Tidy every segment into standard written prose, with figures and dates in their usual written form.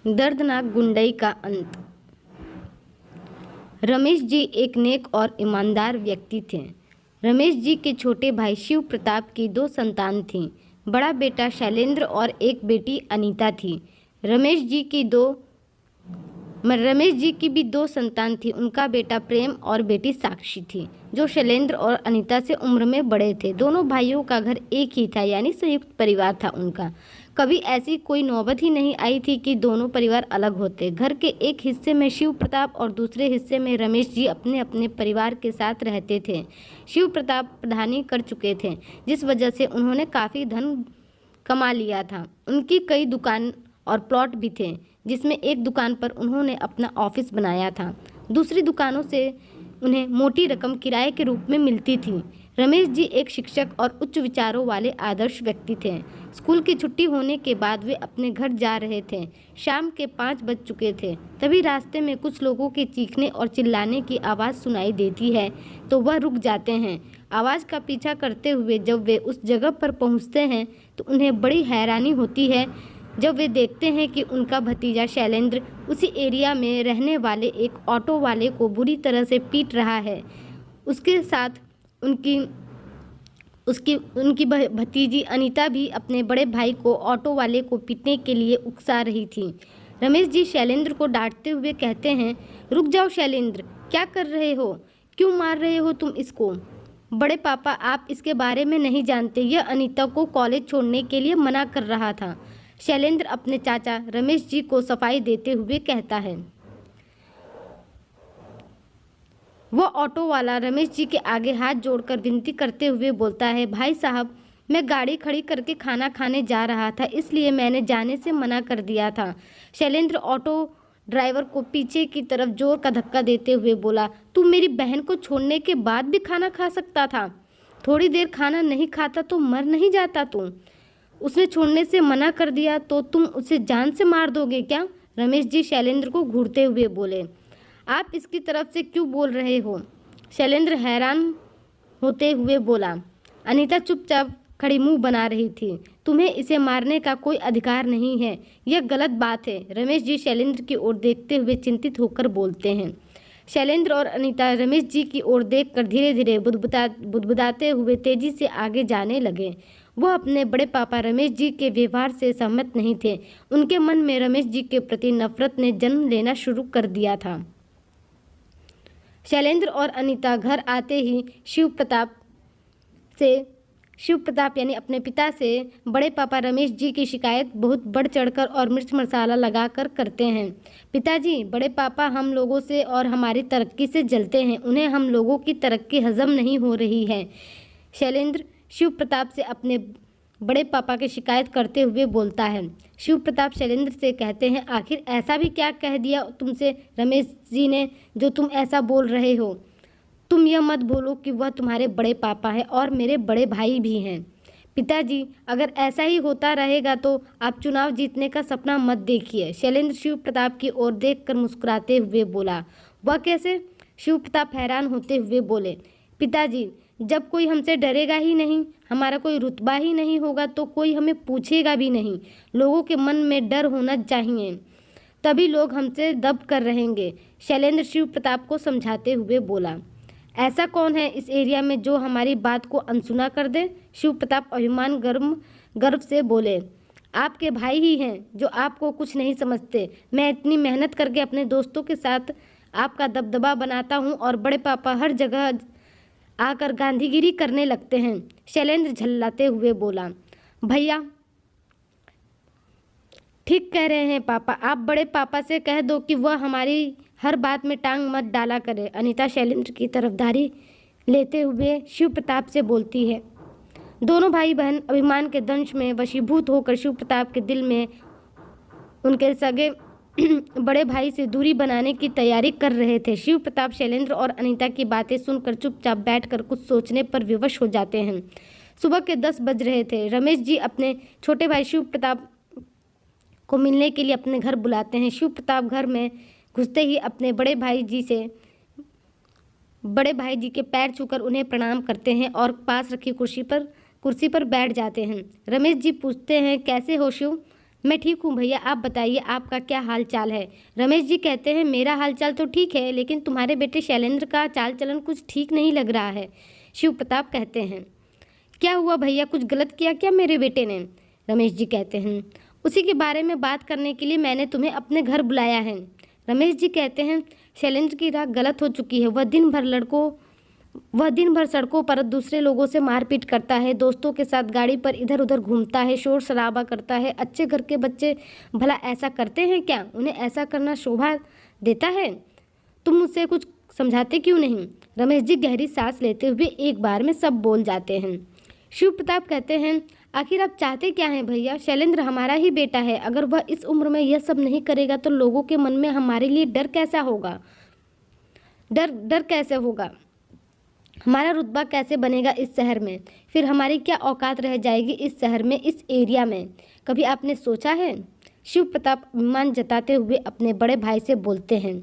दर्दनाक गुंडई का अंत। रमेश जी एक नेक और ईमानदार व्यक्ति थे। रमेश जी के छोटे भाई शिव प्रताप की 2 संतान थीं। बड़ा बेटा शैलेंद्र और एक बेटी अनीता थी। रमेश जी की भी 2 संतान थी। उनका बेटा प्रेम और बेटी साक्षी थी, जो शैलेंद्र और अनीता से उम्र में बड़े थे। दोनों भाइयों का घर एक ही था, यानी संयुक्त परिवार था उनका। कभी ऐसी कोई नौबत ही नहीं आई थी कि दोनों परिवार अलग होते। घर के एक हिस्से में शिव प्रताप और दूसरे हिस्से में रमेश जी अपने अपने परिवार के साथ रहते थे। शिव प्रताप प्रधानी कर चुके थे, जिस वजह से उन्होंने काफ़ी धन कमा लिया था। उनकी कई दुकान और प्लॉट भी थे, जिसमें एक दुकान पर उन्होंने अपना ऑफिस बनाया था। दूसरी दुकानों से उन्हें मोटी रकम किराए के रूप में मिलती थी। रमेश जी एक शिक्षक और उच्च विचारों वाले आदर्श व्यक्ति थे। स्कूल की छुट्टी होने के बाद वे अपने घर जा रहे थे। शाम के 5 बज चुके थे। तभी रास्ते में कुछ लोगों के चीखने और चिल्लाने की आवाज़ सुनाई देती है, तो वह रुक जाते हैं। आवाज़ का पीछा करते हुए जब वे उस जगह पर पहुंचते हैं तो उन्हें बड़ी हैरानी होती है जब वे देखते हैं कि उनका भतीजा शैलेंद्र उसी एरिया में रहने वाले एक ऑटो वाले को बुरी तरह से पीट रहा है। उसके साथ उनकी भतीजी अनीता भी अपने बड़े भाई को ऑटो वाले को पीटने के लिए उकसा रही थी। रमेश जी शैलेंद्र को डांटते हुए कहते हैं, रुक जाओ शैलेंद्र, क्या कर रहे हो? क्यों मार रहे हो तुम इसको? बड़े पापा, आप इसके बारे में नहीं जानते। यह अनीता को कॉलेज छोड़ने के लिए मना कर रहा था। शैलेंद्र अपने चाचा रमेश जी को सफाई देते हुए कहता है। वह ऑटो वाला रमेश जी के आगे हाथ जोड़कर विनती करते हुए बोलता है, भाई साहब, मैं गाड़ी खड़ी करके खाना खाने जा रहा था, इसलिए मैंने जाने से मना कर दिया था। शैलेंद्र ऑटो ड्राइवर को पीछे की तरफ जोर का धक्का देते हुए बोला, तू मेरी बहन को छोड़ने के बाद भी खाना खा सकता था? थोड़ी देर खाना नहीं खाता तो मर नहीं जाता तू? उसने छोड़ने से मना कर दिया तो तुम उसे जान से मार दोगे क्या? रमेश जी शैलेंद्र को घूरते हुए बोले। आप इसकी तरफ से क्यों बोल रहे हो? शैलेंद्र हैरान होते हुए बोला। अनीता चुपचाप खड़ी मुंह बना रही थी। तुम्हें इसे मारने का कोई अधिकार नहीं है, यह गलत बात है। रमेश जी शैलेंद्र की ओर देखते हुए चिंतित होकर बोलते हैं। शैलेंद्र और अनीता रमेश जी की ओर देखकर धीरे धीरे बुदबुदाते हुए तेजी से आगे जाने लगे। वह अपने बड़े पापा रमेश जी के व्यवहार से सहमत नहीं थे। उनके मन में रमेश जी के प्रति नफरत ने जन्म लेना शुरू कर दिया था। शैलेंद्र और अनीता घर आते ही शिव प्रताप यानी अपने पिता से बड़े पापा रमेश जी की शिकायत बहुत बढ़ चढ़कर और मिर्च मसाला लगाकर करते हैं। पिताजी, बड़े पापा हम लोगों से और हमारी तरक्की से जलते हैं। उन्हें हम लोगों की तरक्की हजम नहीं हो रही है। शैलेंद्र शिव प्रताप से अपने बड़े पापा की शिकायत करते हुए बोलता है। शिव प्रताप शैलेंद्र से कहते हैं, आखिर ऐसा भी क्या कह दिया तुमसे रमेश जी ने जो तुम ऐसा बोल रहे हो? तुम यह मत बोलो कि वह तुम्हारे बड़े पापा हैं और मेरे बड़े भाई भी हैं। पिताजी, अगर ऐसा ही होता रहेगा तो आप चुनाव जीतने का सपना मत देखिए। शैलेंद्र शिव प्रताप की ओर देखकर मुस्कुराते हुए बोला। वह कैसे? शिव प्रताप हैरान होते हुए बोले। पिताजी, जब कोई हमसे डरेगा ही नहीं, हमारा कोई रुतबा ही नहीं होगा तो कोई हमें पूछेगा भी नहीं। लोगों के मन में डर होना चाहिए, तभी लोग हमसे दब कर रहेंगे। शैलेंद्र शिव प्रताप को समझाते हुए बोला। ऐसा कौन है इस एरिया में जो हमारी बात को अनसुना कर दे? शिव प्रताप अभिमान गर्व से बोले। आपके भाई ही हैं जो आपको कुछ नहीं समझते। मैं इतनी मेहनत करके अपने दोस्तों के साथ आपका दबदबा बनाता हूँ और बड़े पापा हर जगह आकर गांधीगिरी करने लगते हैं। शैलेंद्र झल्लाते हुए बोला। भैया, ठीक कह रहे हैं पापा। आप बड़े पापा से कह दो कि वह हमारी हर बात में टांग मत डाला करे। अनीता शैलेंद्र की तरफदारी लेते हुए शिव प्रताप से बोलती है। दोनों भाई बहन अभिमान के दंश में वशीभूत होकर शिव प्रताप के दिल में उनके सगे बड़े भाई से दूरी बनाने की तैयारी कर रहे थे। शिव प्रताप शैलेंद्र और अनीता की बातें सुनकर चुपचाप बैठकर कुछ सोचने पर विवश हो जाते हैं। सुबह के 10 बज रहे थे। रमेश जी अपने छोटे भाई शिव प्रताप को मिलने के लिए अपने घर बुलाते हैं। शिव प्रताप घर में घुसते ही अपने बड़े भाई जी के पैर छूकर उन्हें प्रणाम करते हैं और पास रखी कुर्सी पर बैठ जाते हैं। रमेश जी पूछते हैं, कैसे हो शिव? मैं ठीक हूँ भैया, आप बताइए आपका क्या हाल चाल है। रमेश जी कहते हैं मेरा हाल चाल तो ठीक है, लेकिन तुम्हारे बेटे शैलेंद्र का चाल चलन कुछ ठीक नहीं लग रहा है। शिव प्रताप कहते हैं क्या हुआ भैया, कुछ गलत किया क्या मेरे बेटे ने। रमेश जी कहते हैं उसी के बारे में बात करने के लिए मैंने तुम्हें अपने घर बुलाया है। रमेश जी कहते हैं शैलेंद्र की राह गलत हो चुकी है। वह दिन भर सड़कों पर दूसरे लोगों से मारपीट करता है, दोस्तों के साथ गाड़ी पर इधर उधर घूमता है, शोर शराबा करता है। अच्छे घर के बच्चे भला ऐसा करते हैं क्या? उन्हें ऐसा करना शोभा देता है? तुम मुझसे कुछ समझाते क्यों नहीं? रमेश जी गहरी सांस लेते हुए एक बार में सब बोल जाते हैं। शिव प्रताप कहते हैं आखिर आप चाहते क्या हैं भैया? शैलेंद्र हमारा ही बेटा है। अगर वह इस उम्र में यह सब नहीं करेगा तो लोगों के मन में हमारे लिए डर कैसा होगा? डर कैसे होगा? हमारा रुतबा कैसे बनेगा इस शहर में? फिर हमारी क्या औकात रह जाएगी इस शहर में, इस एरिया में? कभी आपने सोचा है? शिव प्रताप अभिमान जताते हुए अपने बड़े भाई से बोलते हैं।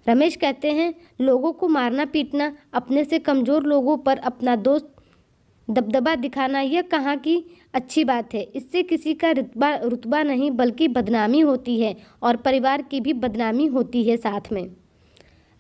रमेश कहते हैं लोगों को मारना पीटना, अपने से कमज़ोर लोगों पर अपना दोस्त दबदबा दिखाना यह कहाँ की अच्छी बात है। इससे किसी का रुतबा नहीं बल्कि बदनामी होती है, और परिवार की भी बदनामी होती है साथ में।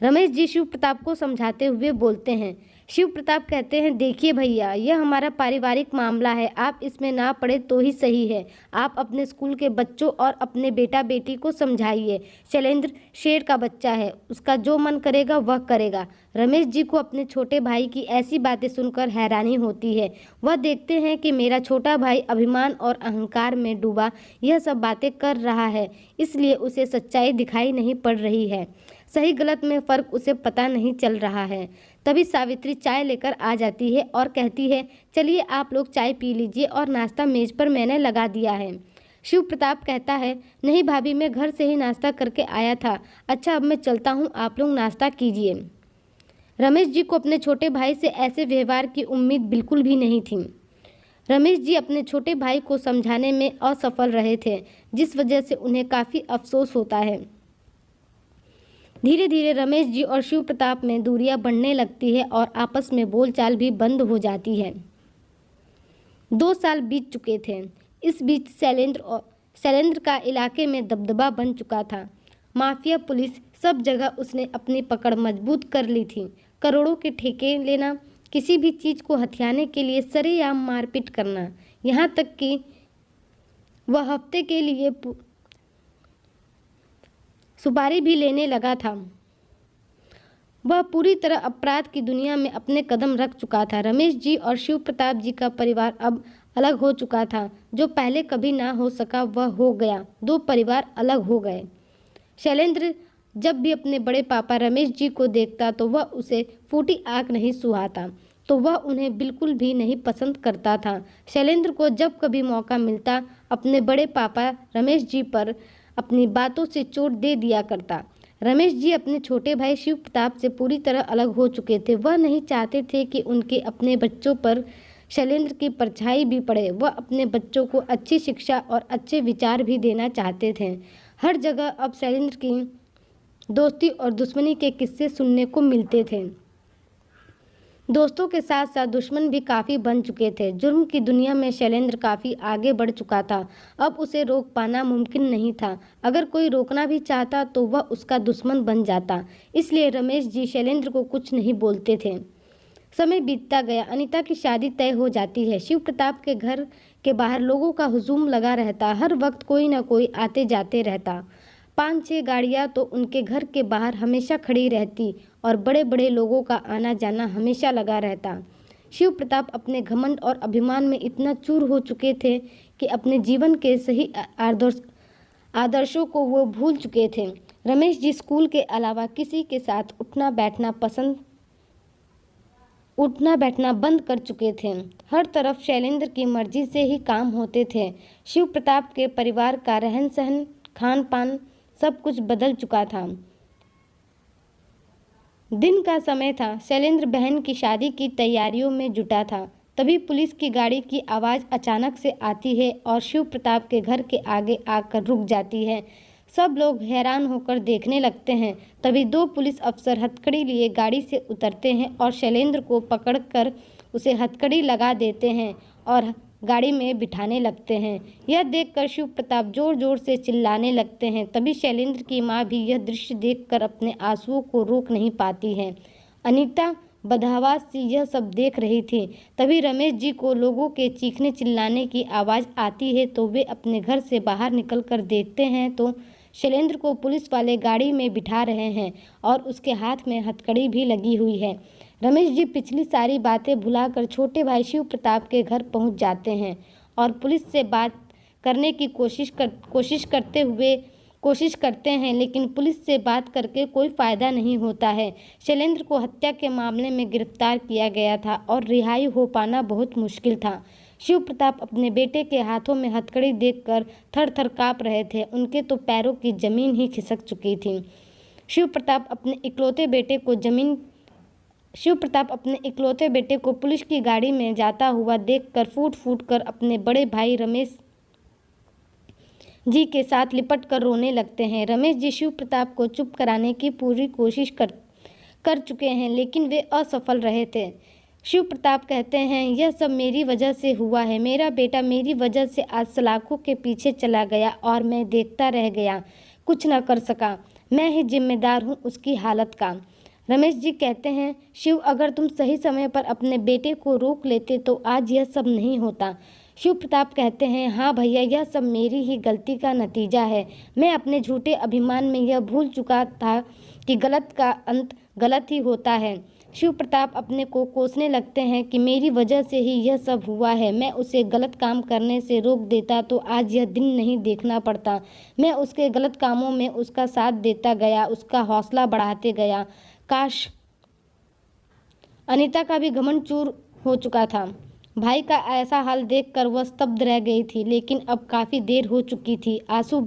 रमेश जी शिव प्रताप को समझाते हुए बोलते हैं। शिव प्रताप कहते हैं देखिए भैया, यह हमारा पारिवारिक मामला है, आप इसमें ना पड़े तो ही सही है। आप अपने स्कूल के बच्चों और अपने बेटा बेटी को समझाइए। शैलेंद्र शेर का बच्चा है, उसका जो मन करेगा वह करेगा। रमेश जी को अपने छोटे भाई की ऐसी बातें सुनकर हैरानी होती है। वह देखते हैं कि मेरा छोटा भाई अभिमान और अहंकार में डूबा यह सब बातें कर रहा है, इसलिए उसे सच्चाई दिखाई नहीं पड़ रही है। सही गलत में फ़र्क उसे पता नहीं चल रहा है। तभी सावित्री चाय लेकर आ जाती है और कहती है चलिए आप लोग चाय पी लीजिए, और नाश्ता मेज़ पर मैंने लगा दिया है। शिव प्रताप कहता है नहीं भाभी, मैं घर से ही नाश्ता करके आया था। अच्छा अब मैं चलता हूँ, आप लोग नाश्ता कीजिए। रमेश जी को अपने छोटे भाई से ऐसे व्यवहार की उम्मीद बिल्कुल भी नहीं थी। रमेश जी अपने छोटे भाई को समझाने में असफल रहे थे, जिस वजह से उन्हें काफ़ी अफसोस होता है। धीरे धीरे रमेश जी और शिव प्रताप में दूरियां बढ़ने लगती है और आपस में बोलचाल भी बंद हो जाती है। 2 साल बीत चुके थे। इस बीच शैलेंद्र का इलाके में दबदबा बन चुका था। माफिया, पुलिस, सब जगह उसने अपनी पकड़ मजबूत कर ली थी। करोड़ों के ठेके लेना, किसी भी चीज़ को हथियाने के लिए सरेआम मारपीट करना, यहाँ तक कि वह हफ्ते के लिए सुपारी भी लेने लगा था। वह पूरी तरह अपराध की दुनिया में अपने कदम रख चुका था। रमेश जी और शिव प्रताप जी का परिवार अब अलग हो चुका था। जो पहले कभी ना हो सका वह हो गया। 2 परिवार अलग हो गए। शैलेंद्र जब भी अपने बड़े पापा रमेश जी को देखता तो वह उसे फूटी आंख नहीं सुहाता, तो वह उन्हें बिल्कुल भी नहीं पसंद करता था। शैलेंद्र को जब कभी मौका मिलता अपने बड़े पापा रमेश जी पर अपनी बातों से चोट दे दिया करता। रमेश जी अपने छोटे भाई शिव प्रताप से पूरी तरह अलग हो चुके थे। वह नहीं चाहते थे कि उनके अपने बच्चों पर शैलेंद्र की परछाई भी पड़े। वह अपने बच्चों को अच्छी शिक्षा और अच्छे विचार भी देना चाहते थे। हर जगह अब शैलेंद्र की दोस्ती और दुश्मनी के किस्से सुनने को मिलते थे। दोस्तों के साथ साथ दुश्मन भी काफ़ी बन चुके थे। जुर्म की दुनिया में शैलेंद्र काफ़ी आगे बढ़ चुका था। अब उसे रोक पाना मुमकिन नहीं था। अगर कोई रोकना भी चाहता तो वह उसका दुश्मन बन जाता। इसलिए रमेश जी शैलेंद्र को कुछ नहीं बोलते थे। समय बीतता गया। अनीता की शादी तय हो जाती है। शिव प्रताप के घर के बाहर लोगों का हुजूम लगा रहता। हर वक्त कोई ना कोई आते जाते रहता। 5-6 गाड़ियाँ तो उनके घर के बाहर हमेशा खड़ी रहती और बड़े बड़े लोगों का आना जाना हमेशा लगा रहता। शिव प्रताप अपने घमंड और अभिमान में इतना चूर हो चुके थे कि अपने जीवन के सही आदर्शों को वो भूल चुके थे। रमेश जी स्कूल के अलावा किसी के साथ उठना बैठना बंद कर चुके थे। हर तरफ शैलेंद्र की मर्जी से ही काम होते थे। शिव प्रताप के परिवार का रहन सहन, खान पान सब कुछ बदल चुका था। दिन का समय था। शैलेंद्र बहन की शादी की तैयारियों में जुटा था। तभी पुलिस की गाड़ी की आवाज़ अचानक से आती है और शिव प्रताप के घर के आगे आकर रुक जाती है। सब लोग हैरान होकर देखने लगते हैं। तभी 2 पुलिस अफसर हथकड़ी लिए गाड़ी से उतरते हैं और शैलेंद्र को पकड़कर उसे हथकड़ी लगा देते हैं और गाड़ी में बिठाने लगते हैं। यह देखकर शिव प्रताप जोर जोर से चिल्लाने लगते हैं। तभी शैलेंद्र की माँ भी यह दृश्य देखकर अपने आंसुओं को रोक नहीं पाती है। अनीता बदहवास से यह सब देख रही थी। तभी रमेश जी को लोगों के चीखने चिल्लाने की आवाज़ आती है तो वे अपने घर से बाहर निकलकर देखते हैं तो शैलेंद्र को पुलिस वाले गाड़ी में बिठा रहे हैं और उसके हाथ में हथकड़ी भी लगी हुई है। रमेश जी पिछली सारी बातें भुलाकर छोटे भाई शिव प्रताप के घर पहुंच जाते हैं और पुलिस से बात करने की कोशिश करते हैं, लेकिन पुलिस से बात करके कोई फ़ायदा नहीं होता है। शैलेंद्र को हत्या के मामले में गिरफ्तार किया गया था और रिहाई हो पाना बहुत मुश्किल था। शिव प्रताप अपने बेटे के हाथों में हथकड़ी देखकर थर थर काँप रहे थे। उनके तो पैरों की जमीन ही खिसक चुकी थी। शिव प्रताप अपने इकलौते बेटे को पुलिस की गाड़ी में जाता हुआ देखकर फूट फूट कर अपने बड़े भाई रमेश जी के साथ लिपट कर रोने लगते हैं। रमेश जी शिव प्रताप को चुप कराने की पूरी कोशिश कर चुके हैं, लेकिन वे असफल रहे थे। शिव प्रताप कहते हैं, यह सब मेरी वजह से हुआ है। मेरा बेटा मेरी वजह से आज सलाखों के पीछे चला गया और मैं देखता रह गया, कुछ न कर सका। मैं ही जिम्मेदार हूँ उसकी हालत का। रमेश जी कहते हैं, शिव अगर तुम सही समय पर अपने बेटे को रोक लेते तो आज यह सब नहीं होता। शिव प्रताप कहते हैं, हाँ भैया, यह सब मेरी ही गलती का नतीजा है। मैं अपने झूठे अभिमान में यह भूल चुका था कि गलत का अंत गलत ही होता है। शिव प्रताप अपने को कोसने लगते हैं कि मेरी वजह से ही यह सब हुआ है। मैं उसे गलत काम करने से रोक देता तो आज यह दिन नहीं देखना पड़ता। मैं उसके गलत कामों में उसका साथ देता गया, उसका हौसला बढ़ाते गया। काश अनीता का भी घमंड चूर हो चुका था। भाई का ऐसा हाल देखकर वह स्तब्ध रह गई थी, लेकिन अब काफ़ी देर हो चुकी थी। आंसू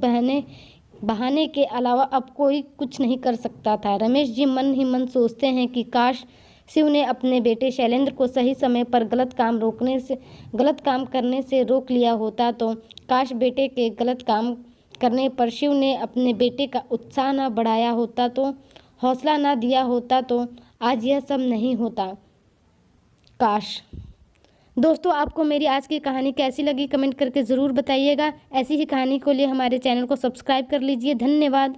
बहाने के अलावा अब कोई कुछ नहीं कर सकता था। रमेश जी मन ही मन सोचते हैं कि काश शिव ने अपने बेटे शैलेंद्र को सही समय पर गलत काम करने से रोक लिया होता, तो काश बेटे के गलत काम करने पर शिव ने अपने बेटे का उत्साह न बढ़ाया होता, तो हौसला न दिया होता, तो आज यह सब नहीं होता। काश। दोस्तों, आपको मेरी आज की कहानी कैसी लगी कमेंट करके ज़रूर बताइएगा। ऐसी ही कहानी के लिए हमारे चैनल को सब्सक्राइब कर लीजिए। धन्यवाद।